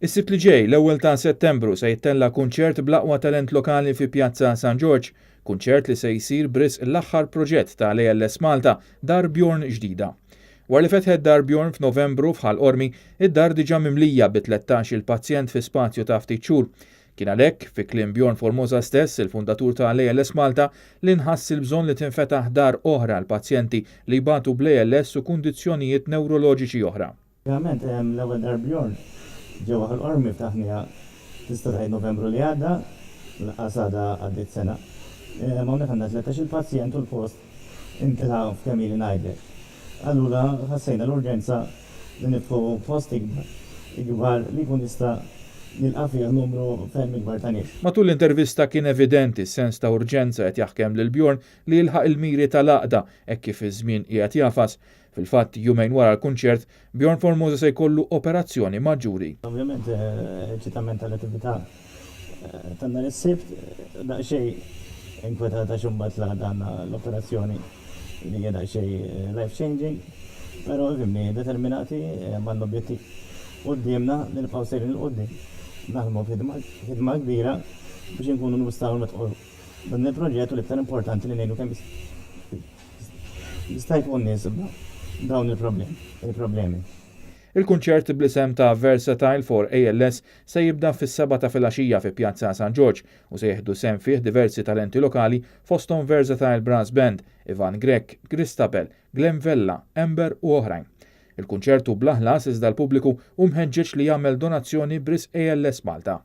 Is-sibt li ġej l-ewwel ta' Settembru se jittella kunċert bl-aqwa talent lokali fi Pjazza San George, kunċert li se jsir brisq l-aħħar proġett tal-ALS Malta Dar Bjorn ġdida. War li fetħet Dar Bjorn f'Novembru f'Ħal Qormi, id-dar diġà mimlija bi 13 il-pazjent fi spazju ta' ftit xhur. Kien għalhekk fi kliem Bjorn Formosa stess, il-fundatur tal-ALS Malta, li nħass il-bżonn li tinfetaħ dar oħra għal pazjenti li jbatu bl-ALS u kundizzjonijiet newroloġiċi oħra. Ovvjament l-ewwel Dar Bjorn ġewwa Ħal Qormi ftaħniha tista' tgħid Novembru li għadda, l-qas għadha għaddiet sena. Hawnhekk għandna 13 il-pazjent u l-post intilgħu f'kemm ili ngħidlek. Allura ħassejna l-urġenza li nitfu post ikbar li jkun jista' jilqa' fih numru ferm ikbar ta' nies. Matul l-intervista kien evidenti s-sens ta' urġenza qed jaħkem lil Bjorn li jilħaq il-miri tal-għaqda hekk kif iż-żmien qiegħed jafas. Fil-fatt jumejn wara l-kunċert, Bjorn Formosa se jkollu operazzjoni maġġuri. Ovvjament eċitament tal-attività ta' nhar is-sibt daqsxejn inkwetata x'imbat għandna l-operazzjoni li hija daqsxejn life changing, però fimni determinati għandna objettiv qudiemna li nibqgħu sejrin il qudiem. Naħdmu f'ħidma kbira biex inkunu nistgħu nwettqu dan il-proġett u l-iktar importanti li ngħidu kemm jista' jkun nies dawn il-problemi. Il-kunċert bl-isem ta' Versatile for ALS se jibda fis-7 ta' filgħaxija fi Pjazza San George u se jieħdu sehem fih diversi talenti lokali fosthom Versatile Brass Band, Ivan Grek, Christabel, Glenn Vella, Ember u oħrajn. Il-kunċertu bla ħlas iżda l-pubbliku mħeġġeġ li jagħmel donazzjoni brisq ALS Malta.